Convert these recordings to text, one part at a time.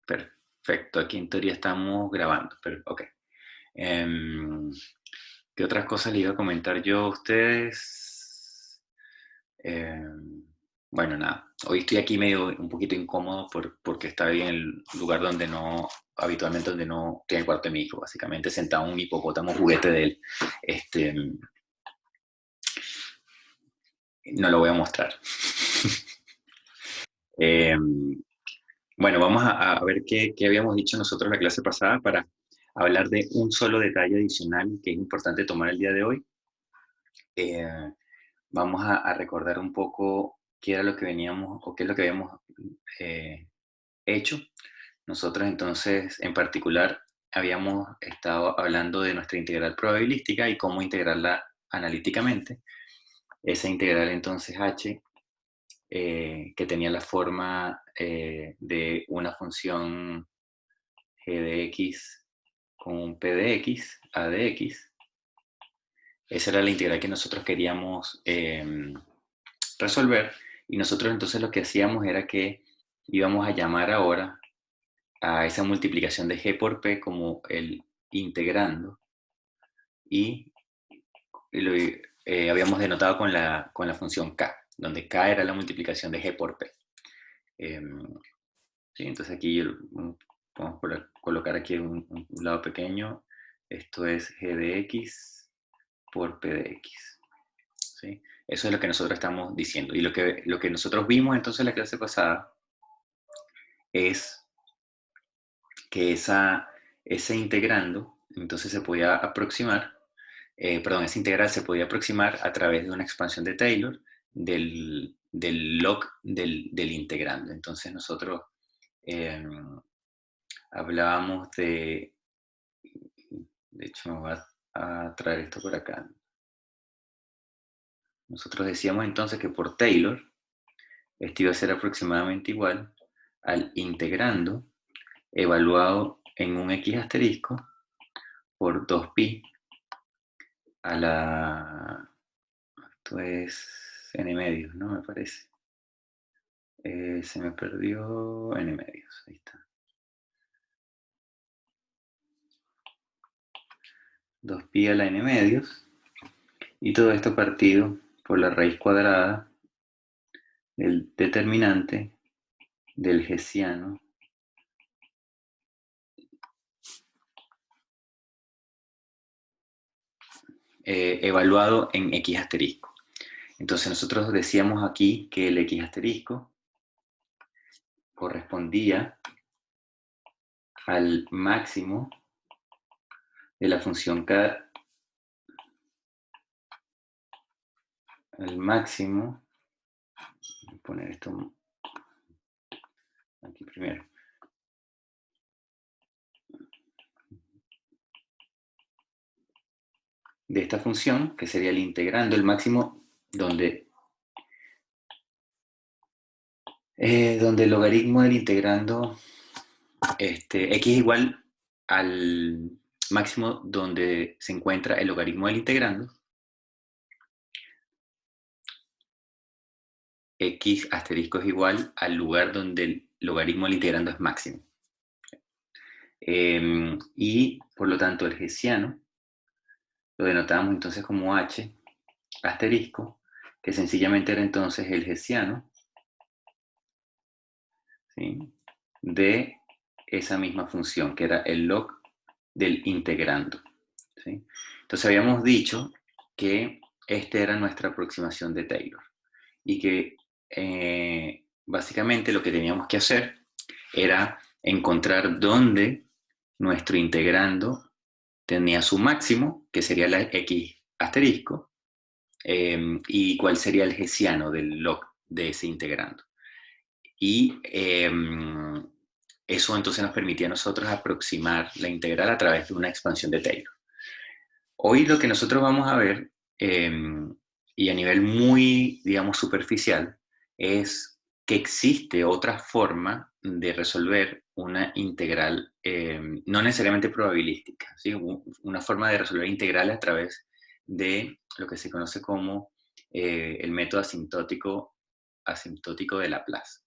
Perfecto, aquí en teoría estamos grabando, pero ok. ¿Qué otras cosas le iba a comentar yo a ustedes? Bueno, nada, hoy estoy aquí medio un poquito incómodo porque estoy en el lugar donde no, habitualmente donde no, estoy en el cuarto de mi hijo, básicamente sentado en un hipopótamo juguete de él. Este, no lo voy a mostrar. Bueno, vamos a ver qué habíamos dicho nosotros la clase pasada para hablar de un solo detalle adicional que es importante tomar el día de hoy. Eh, Vamos a recordar un poco qué era lo que veníamos o qué es lo que habíamos eh, hecho. Nosotros entonces, en particular, habíamos estado hablando de nuestra integral probabilística y cómo integrarla analíticamente. Esa integral entonces H, que tenía la forma de una función g de x con un p de x, a de x. Esa era la integral que nosotros queríamos resolver, y nosotros entonces lo que hacíamos era que íbamos a llamar ahora a esa multiplicación de g por p como el integrando, y lo habíamos denotado con la función k, donde k era la multiplicación de g por p. ¿Sí? Entonces aquí vamos a colocar aquí un lado pequeño. Esto es g de x por p de x. ¿Sí? Eso es lo que nosotros estamos diciendo. Y lo que nosotros vimos entonces en la clase pasada es que ese integrando, entonces se podía aproximar, perdón, esa integral se podía aproximar a través de una expansión de Taylor del log del integrando. Entonces nosotros eh, hablábamos de hecho me voy a traer esto por acá. Nosotros decíamos entonces que por Taylor, esto iba a ser aproximadamente igual al integrando evaluado en un x asterisco por 2pi a la... Esto es n medios, ¿no? Me parece. Se me perdió n medios, ahí está. 2pi a la n medios, y todo esto partido por la raíz cuadrada del determinante del hessiano evaluado en x asterisco. Entonces nosotros decíamos aquí que el x asterisco correspondía al máximo de la función k, al máximo, voy a poner esto aquí primero, de esta función, que sería el integrando, el máximo donde el logaritmo del integrando, x igual al máximo donde se encuentra el logaritmo del integrando, x asterisco es igual al lugar donde el logaritmo del integrando es máximo. Y por lo tanto el hessiano lo denotamos entonces como h asterisco, que sencillamente era entonces el hessiano, ¿sí?, de esa misma función, que era el log del integrando. ¿Sí? Entonces habíamos dicho que esta era nuestra aproximación de Taylor, y que básicamente lo que teníamos que hacer era encontrar dónde nuestro integrando tenía su máximo, que sería la x asterisco, y cuál sería el hessiano del log de ese integrando. Y eso entonces nos permitía a nosotros aproximar la integral a través de una expansión de Taylor. Hoy lo que nosotros vamos a ver, y a nivel muy, digamos, superficial, es que existe otra forma de resolver una integral, no necesariamente probabilística, ¿sí? Una forma de resolver integrales a través de lo que se conoce como el método asintótico de Laplace.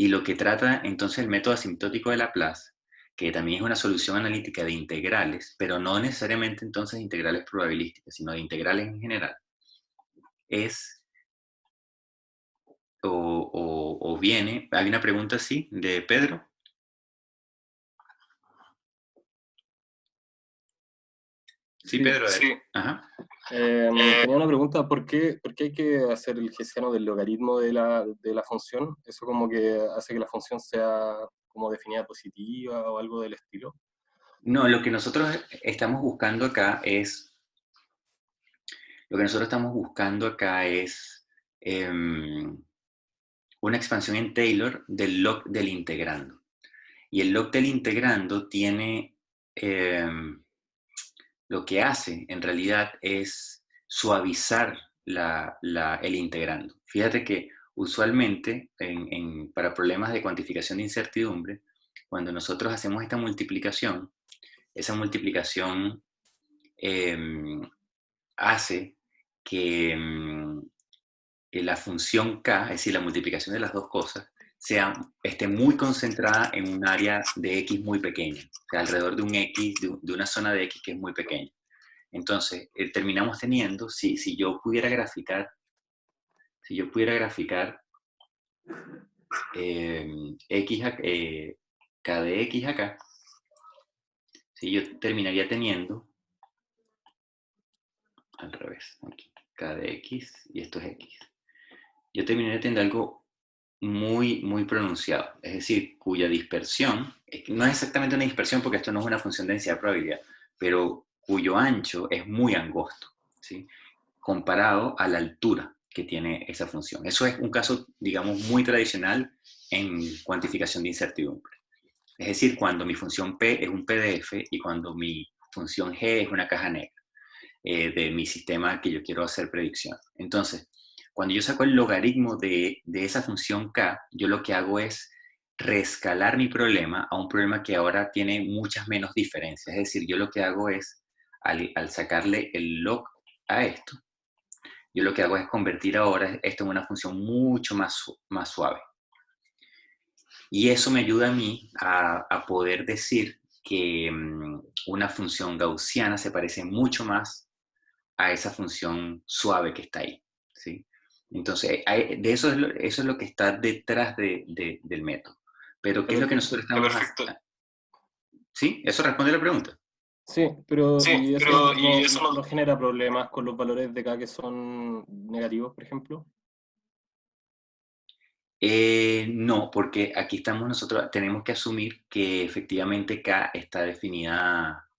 Y lo que trata entonces el método asintótico de Laplace, que también es una solución analítica de integrales, pero no necesariamente entonces integrales probabilísticas, sino de integrales en general, es, o viene, hay una pregunta así de Pedro. Sí, Sí, Pedro, sí. Ajá. tenía una pregunta, ¿por qué hay que hacer el hessiano del logaritmo de la función? ¿Eso como que hace que la función sea como definida positiva o algo del estilo? No, lo que nosotros estamos buscando acá es, lo que nosotros estamos buscando acá es una expansión en Taylor del log del integrando. Y el log del integrando tiene, lo que hace en realidad es suavizar el integrando. Fíjate que usualmente para problemas de cuantificación de incertidumbre, cuando nosotros hacemos esta multiplicación, esa multiplicación hace que, que la función k, es decir, la multiplicación de las dos cosas, esté muy concentrada en un área de x muy pequeña, o sea, alrededor de un x, de una zona de x que es muy pequeña. Entonces, terminamos teniendo, si yo pudiera graficar, x, k de x acá, si yo terminaría teniendo, al revés, aquí, k de x y esto es x. Yo terminaría teniendo algo muy, muy pronunciado, es decir, cuya dispersión, no es exactamente una dispersión porque esto no es una función de densidad de probabilidad, pero cuyo ancho es muy angosto, ¿sí? Comparado a la altura que tiene esa función. Eso es un caso, digamos, muy tradicional en cuantificación de incertidumbre. Es decir, cuando mi función P es un PDF y cuando mi función G es una caja negra de mi sistema que yo quiero hacer predicción. Entonces, cuando yo saco el logaritmo de esa función K, yo lo que hago es reescalar mi problema a un problema que ahora tiene muchas menos diferencias. Es decir, yo lo que hago es, al sacarle el log a esto, yo lo que hago es convertir ahora esto en una función mucho más suave. Y eso me ayuda a mí a poder decir que una función gaussiana se parece mucho más a esa función suave que está ahí, ¿sí? Entonces, de eso es lo que está detrás del método. Pero, ¿qué Está es lo que perfecto. nosotros estamos haciendo? ¿Sí? ¿Eso responde a la pregunta? Sí, pero Sí, ¿y eso pero y no, eso no genera problemas con los valores de K que son negativos, por ejemplo? no, porque aquí estamos nosotros, tenemos que asumir que efectivamente K está definida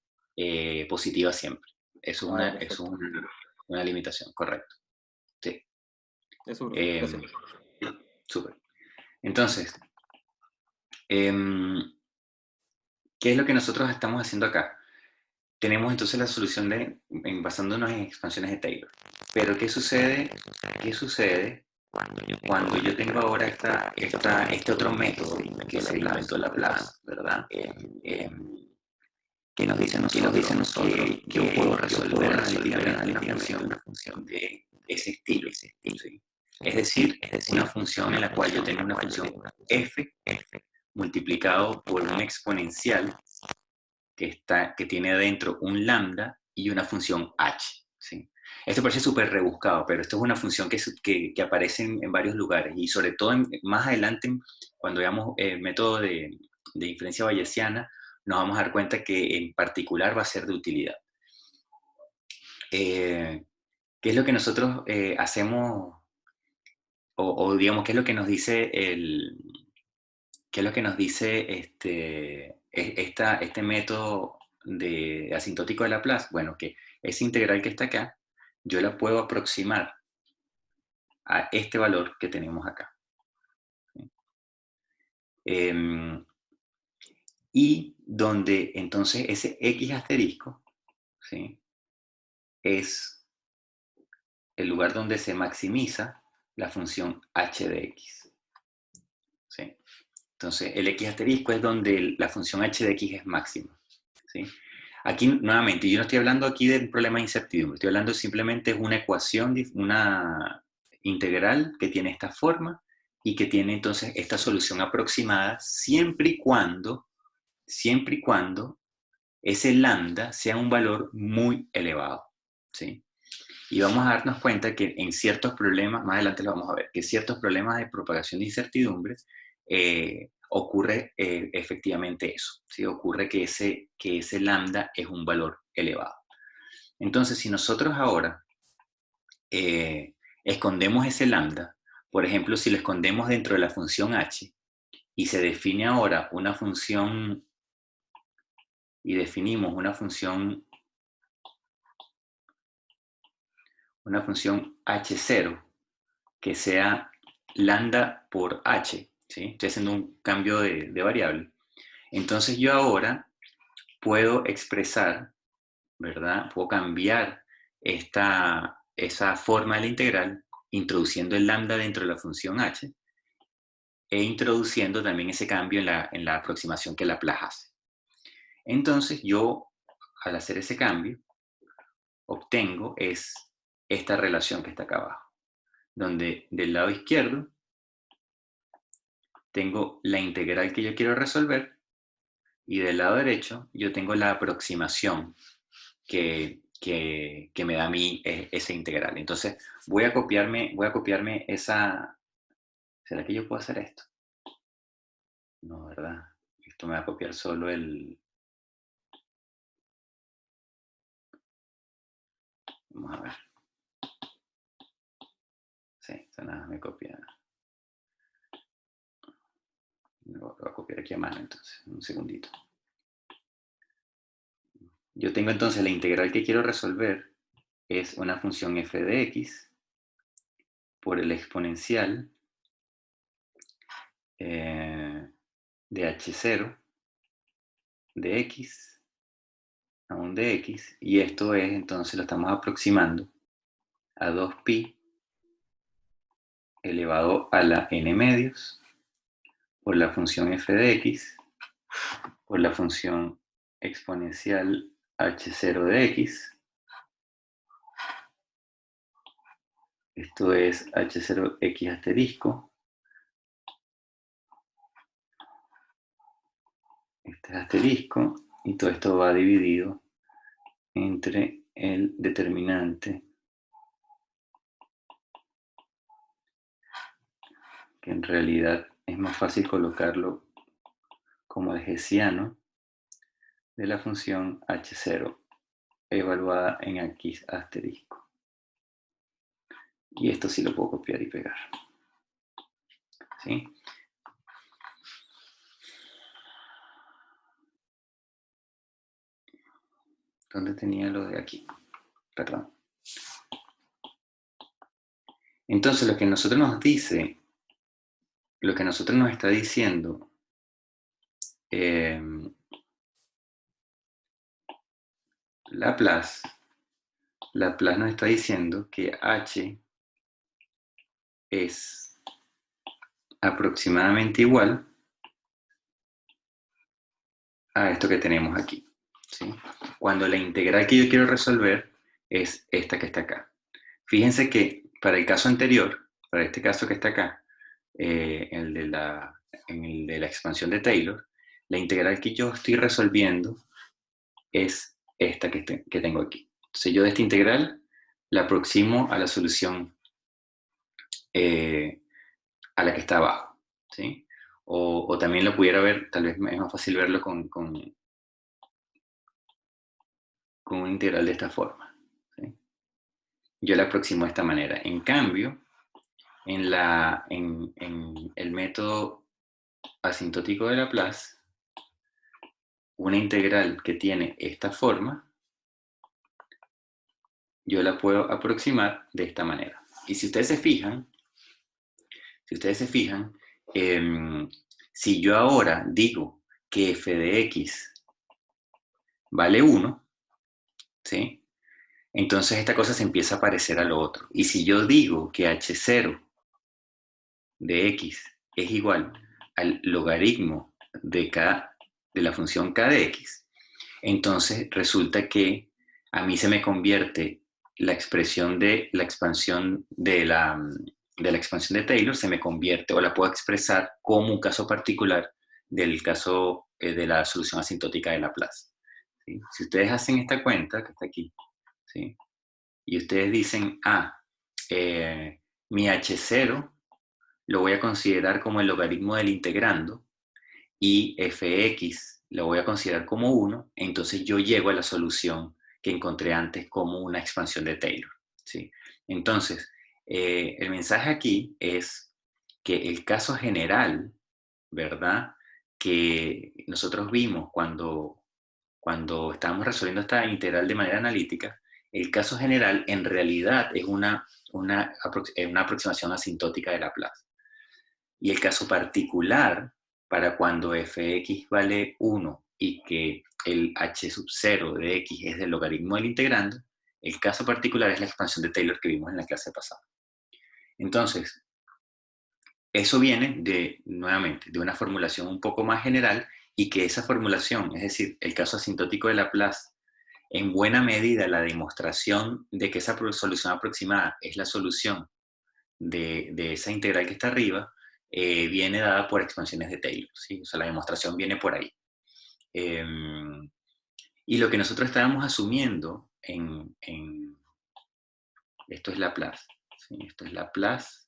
positiva siempre. Eso es Ah, ya, perfecto. una limitación, correcto. Sí. Eso, profe. Eh, Gracias. súper. Entonces, em, ¿qué es lo que nosotros estamos haciendo acá? Tenemos entonces la solución basándonos en expansiones de Taylor. Pero ¿qué sucede? ¿Qué sucede cuando yo tengo ahora este otro método que se inventó Laplace, ¿verdad? Eh, que nos dice a nosotros que yo puedo resolver analíticamente una función de ese estilo, ¿sí? Es decir, una función en la cual yo tengo una función f multiplicado por un exponencial que tiene adentro un lambda y una función h, ¿sí? Esto parece súper rebuscado, pero esto es una función que aparece en varios lugares y sobre todo más adelante, cuando veamos el método de inferencia bayesiana, nos vamos a dar cuenta que en particular va a ser de utilidad. ¿Qué es lo que nosotros hacemos o digamos, qué es lo que nos dice qué es lo que nos dice este método de asintótico de Laplace? Bueno, que esa integral que está acá, yo la puedo aproximar a este valor que tenemos acá. ¿Sí? Y donde entonces ese x asterisco, ¿sí?, es el lugar donde se maximiza la función h de x. ¿Sí? Entonces, el x asterisco es donde la función h de x es máxima. ¿Sí? Aquí, nuevamente, yo no estoy hablando aquí del problema de incertidumbre, estoy hablando simplemente de una ecuación, una integral que tiene esta forma y que tiene entonces esta solución aproximada siempre y cuando ese lambda sea un valor muy elevado, ¿sí? Y vamos a darnos cuenta que en ciertos problemas, más adelante lo vamos a ver, que ciertos problemas de propagación de incertidumbres ocurre efectivamente eso, ¿sí? Ocurre que ese lambda es un valor elevado. Entonces, si nosotros ahora escondemos ese lambda, por ejemplo, si lo escondemos dentro de la función h y se define ahora una función, y definimos una función h0 que sea lambda por h, ¿sí? Estoy haciendo un cambio de variable. Entonces yo ahora puedo expresar, ¿verdad? Puedo cambiar esa forma de la integral introduciendo el lambda dentro de la función h e introduciendo también ese cambio en la aproximación que Laplace hace. Entonces yo, al hacer ese cambio, obtengo esta relación que está acá abajo, donde del lado izquierdo tengo la integral que yo quiero resolver y del lado derecho yo tengo la aproximación que me da a mí esa integral. Entonces voy a copiarme esa... ¿Será que yo puedo hacer esto? No, ¿verdad? Esto me va a copiar solo el... Vamos a ver. Sí, esto nada me copia. Lo voy a copiar aquí a mano entonces, un segundito. Yo tengo entonces la integral que quiero resolver es una función f de x por el exponencial de h0 de x a un dx, y esto es, entonces lo estamos aproximando a 2pi elevado a la n medios por la función f de x por la función exponencial h0 de x. Esto es h0x asterisco. Este es asterisco y todo esto va dividido entre el determinante, que en realidad es más fácil colocarlo como de hessiano, de la función h0 evaluada en x asterisco. Y esto sí lo puedo copiar y pegar, ¿sí? ¿Dónde tenía lo de aquí? Perdón. Entonces lo que nosotros nos dice, lo que nosotros nos está diciendo, Laplace nos está diciendo que h es aproximadamente igual a esto que tenemos aquí, ¿sí? Cuando la integral que yo quiero resolver es esta que está acá. Fíjense que para el caso anterior, para este caso que está acá, el de la expansión de Taylor, la integral que yo estoy resolviendo es esta que tengo aquí. Entonces yo de esta integral la aproximo a la solución a la que está abajo, ¿sí? O también lo pudiera ver, tal vez es más fácil verlo con una integral de esta forma, ¿sí? Yo la aproximo de esta manera. En cambio, en el método asintótico de Laplace, una integral que tiene esta forma, yo la puedo aproximar de esta manera. Y si ustedes se fijan, si yo ahora digo que f de x vale 1, ¿sí? Entonces esta cosa se empieza a parecer a lo otro. Y si yo digo que h0 de x es igual al logaritmo de la función k de x, entonces resulta que a mí se me convierte la expresión de la expansión de de la expansión de Taylor se me convierte o la puedo expresar como un caso particular del caso de la solución asintótica de Laplace. ¿Sí? Si ustedes hacen esta cuenta, que está aquí, ¿sí? Y ustedes dicen, mi h0 lo voy a considerar como el logaritmo del integrando y fx lo voy a considerar como 1, entonces yo llego a la solución que encontré antes como una expansión de Taylor. ¿Sí? Entonces, el mensaje aquí es que el caso general, ¿verdad? Que nosotros vimos cuando estábamos resolviendo esta integral de manera analítica, el caso general en realidad es una aproximación asintótica de Laplace. Y el caso particular, para cuando fx vale 1 y que el h sub 0 de x es del logaritmo del integrando, el caso particular es la expansión de Taylor que vimos en la clase pasada. Entonces, eso viene nuevamente, de una formulación un poco más general y que esa formulación, es decir, el caso asintótico de Laplace, en buena medida la demostración de que esa solución aproximada es la solución de esa integral que está arriba, viene dada por expansiones de Taylor, ¿sí? O sea, la demostración viene por ahí. Y lo que nosotros estábamos asumiendo esto es Laplace, ¿sí? Esto es Laplace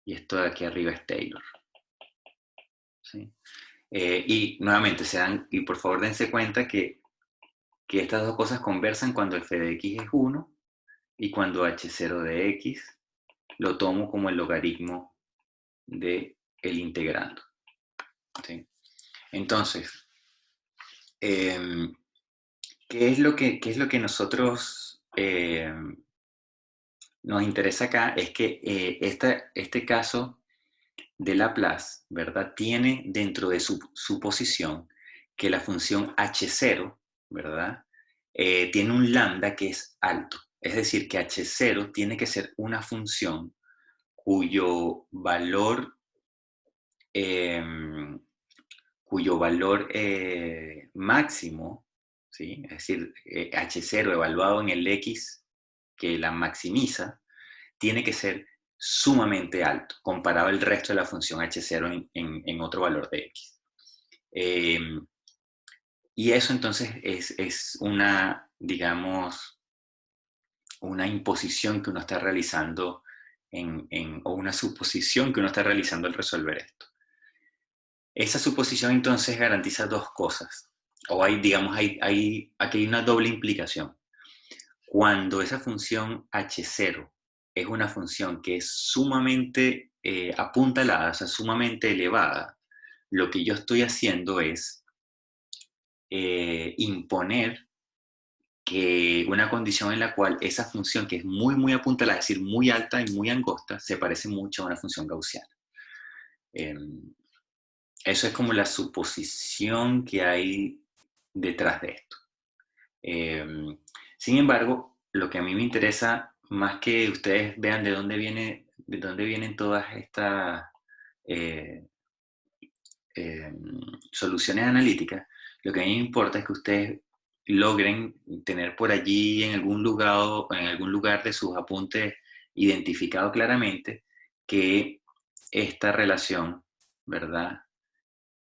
y esto de aquí arriba es Taylor, ¿sí? Y nuevamente, y por favor dense cuenta que estas dos cosas conversan cuando f de x es 1 y cuando h0 de x lo tomo como el logaritmo del integrando. ¿Sí? Entonces, ¿qué es lo que nosotros nos interesa acá? Es que este caso de Laplace, ¿verdad? Tiene dentro de su posición que la función h0, ¿verdad? Tiene un lambda que es alto. Es decir, que h0 tiene que ser una función cuyo valor, eh, máximo, ¿sí? Es decir, h0 evaluado en el x que la maximiza, tiene que ser sumamente alto comparado al resto de la función h0 en otro valor de x. Y eso entonces es una, digamos, una imposición que uno está realizando o una suposición que uno está realizando al resolver esto. Esa suposición entonces garantiza dos cosas, o digamos, aquí hay una doble implicación. Cuando esa función h0 es una función que es sumamente apuntalada, o sea, sumamente elevada, lo que yo estoy haciendo es imponer que una condición en la cual esa función que es muy, muy apuntalada, es decir, muy alta y muy angosta, se parece mucho a una función gaussiana. Eso es como la suposición que hay detrás de esto. Sin embargo, lo que a mí me interesa, más que ustedes vean de dónde vienen todas estas eh, eh, soluciones analíticas, lo que a mí me importa es que ustedes logren tener por allí en algún lugar de sus apuntes identificado claramente que esta relación, ¿verdad?,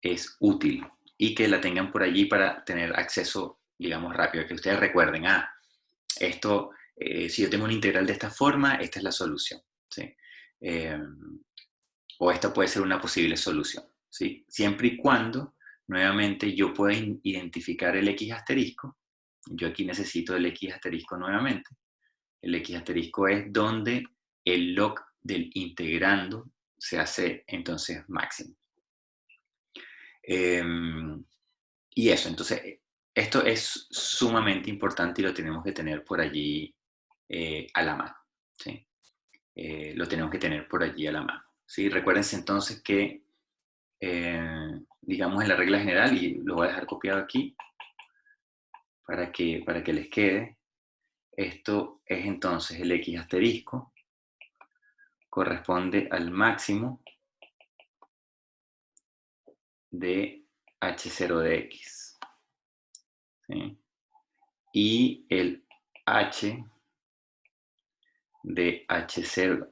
es útil y que la tengan por allí para tener acceso, digamos, rápido, que ustedes recuerden, esto, si yo tengo una integral de esta forma, esta es la solución, ¿sí? O esta puede ser una posible solución, ¿sí? Siempre y cuando, nuevamente, yo pueda identificar el x asterisco. Yo aquí necesito el x asterisco nuevamente. El x asterisco es donde el log del integrando se hace entonces máximo. Y eso, entonces, esto es sumamente importante y lo tenemos que tener por allí a la mano, ¿sí? Lo tenemos que tener por allí a la mano, ¿sí? Recuérdense entonces que, digamos en la regla general, y lo voy a dejar copiado aquí para que les quede, esto es entonces el x asterisco, corresponde al máximo de h0 de x, ¿sí? Y el h de h0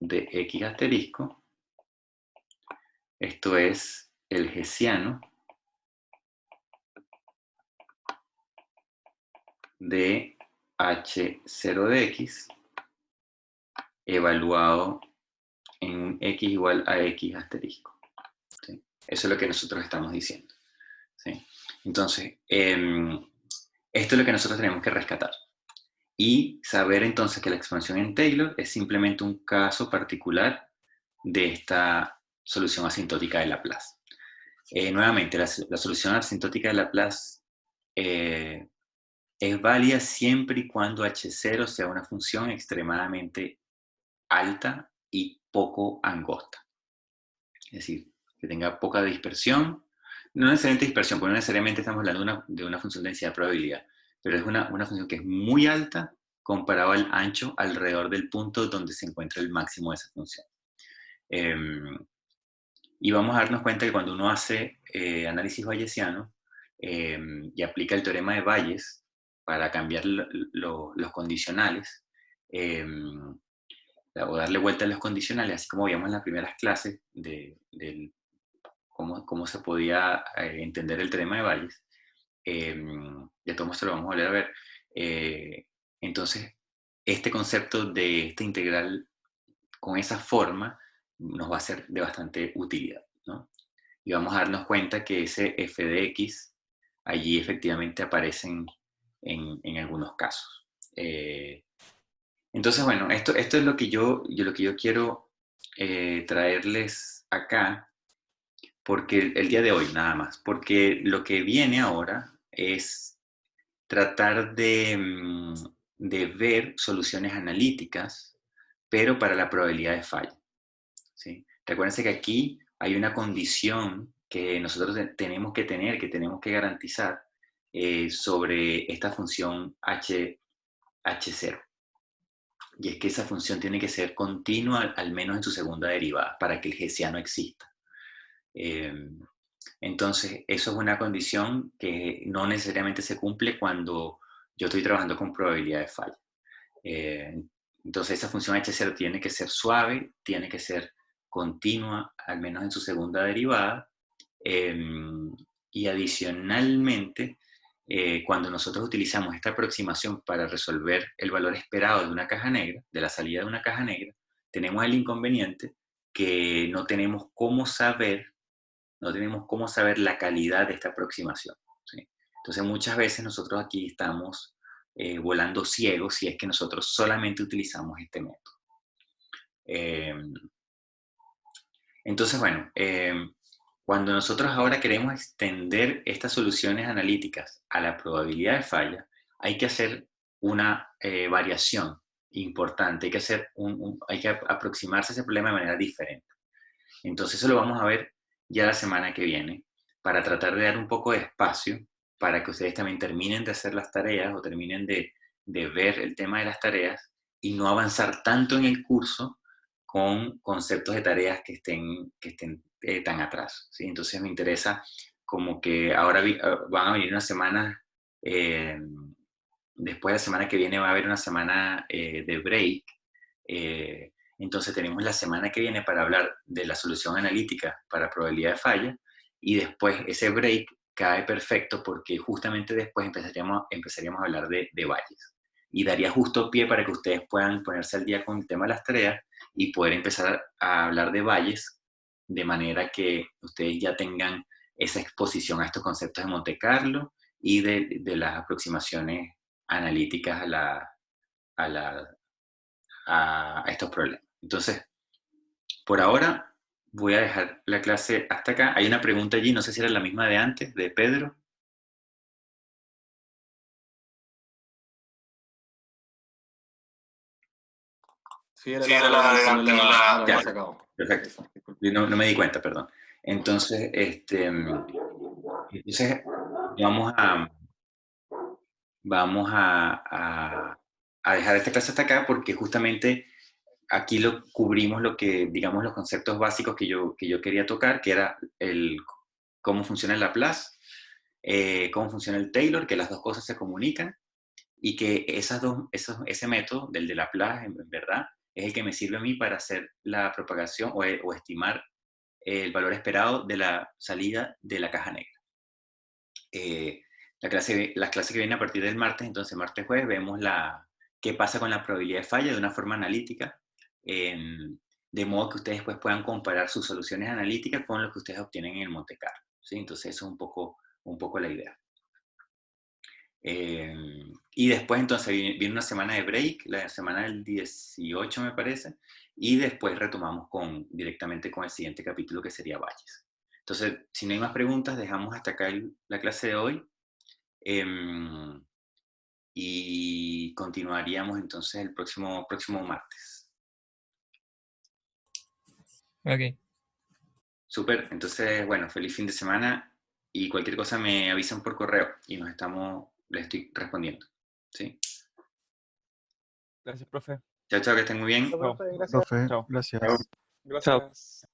de x asterisco, esto es el hessiano de h0 de x evaluado en x igual a x asterisco. ¿Sí? Eso es lo que nosotros estamos diciendo. ¿Sí? Entonces, esto es lo que nosotros tenemos que rescatar. Y saber entonces que la expansión en Taylor es simplemente un caso particular de esta solución asintótica de Laplace. Nuevamente, la solución asintótica de Laplace es válida siempre y cuando h0 sea una función extremadamente alta y poco angosta. Es decir, que tenga poca dispersión, no necesariamente dispersión, porque no necesariamente estamos hablando de una función de densidad de probabilidad, pero es una función que es muy alta comparado al ancho alrededor del punto donde se encuentra el máximo de esa función. Y vamos a darnos cuenta que cuando uno hace análisis bayesiano y aplica el teorema de Bayes para cambiar los condicionales, o darle vuelta a los condicionales, así como veíamos en las primeras clases de cómo se podía entender el teorema de Bayes, de todo esto lo vamos a volver a ver. Entonces, este concepto de esta integral con esa forma nos va a ser de bastante utilidad, ¿no? Y vamos a darnos cuenta que ese f de x allí efectivamente aparecen en algunos casos. Entonces, bueno, esto es lo que yo quiero traerles acá, porque el día de hoy nada más, porque lo que viene ahora es tratar de ver soluciones analíticas, pero para la probabilidad de fallo. ¿Sí? Recuérdense que aquí hay una condición que nosotros tenemos que tener, que tenemos que garantizar sobre esta función h0. Y es que esa función tiene que ser continua al menos en su segunda derivada para que el hessiano exista. Entonces, eso es una condición que no necesariamente se cumple cuando yo estoy trabajando con probabilidad de fallo. Entonces, esa función h0 tiene que ser suave, tiene que ser continua, al menos en su segunda derivada, y adicionalmente, cuando nosotros utilizamos esta aproximación para resolver el valor esperado de una caja negra, de la salida de una caja negra, tenemos el inconveniente que no tenemos cómo saber la calidad de esta aproximación. ¿Sí? Entonces, muchas veces nosotros aquí estamos volando ciegos si es que nosotros solamente utilizamos este método. Entonces, bueno, cuando nosotros ahora queremos extender estas soluciones analíticas a la probabilidad de falla, hay que hacer una variación importante, hay que aproximarse a ese problema de manera diferente. Entonces eso lo vamos a ver ya la semana que viene, para tratar de dar un poco de espacio para que ustedes también terminen de hacer las tareas o terminen de ver el tema de las tareas y no avanzar tanto en el curso con conceptos de tareas que estén tan atrás, ¿sí? Entonces me interesa como que ahora van a venir unas semanas, después de la semana que viene va a haber una semana de break, entonces tenemos la semana que viene para hablar de la solución analítica para probabilidad de falla y después ese break cae perfecto porque justamente después empezaríamos a hablar de Bayes. Y daría justo pie para que ustedes puedan ponerse al día con el tema de las tareas y poder empezar a hablar de Bayes de manera que ustedes ya tengan esa exposición a estos conceptos de Monte Carlo y de las aproximaciones analíticas a estos problemas. Entonces, por ahora voy a dejar la clase hasta acá. Hay una pregunta allí, no sé si era la misma de antes, de Pedro. Sí, era Sí, la era de la de antes, antes, no la... no la había Ya, sacado. perfecto. Esa, disculpa. No me di cuenta, perdón. Entonces, vamos a, vamos a dejar esta clase hasta acá porque justamente aquí cubrimos digamos, los conceptos básicos que yo quería tocar, que era cómo funciona el Laplace, cómo funciona el Taylor, que las dos cosas se comunican, y que ese método, del de Laplace, en verdad, es el que me sirve a mí para hacer la propagación o estimar el valor esperado de la salida de la caja negra. Las clases que vienen a partir del martes, entonces martes, jueves, vemos qué pasa con la probabilidad de falla de una forma analítica, de modo que ustedes pues, puedan comparar sus soluciones analíticas con lo que ustedes obtienen en el Monte Carlo. ¿Sí? Entonces eso es un poco la idea. Y después entonces viene una semana de break, la semana del 18 me parece, y después retomamos directamente con el siguiente capítulo que sería valles. Entonces, si no hay más preguntas, dejamos hasta acá la clase de hoy. Y continuaríamos entonces el próximo martes. Ok. Súper, entonces, bueno, feliz fin de semana y cualquier cosa me avisan por correo y les estoy respondiendo. ¿Sí? Gracias, profe. Chao, chao, que estén muy bien. Chao. Profe, Chao. gracias. Chao. Gracias.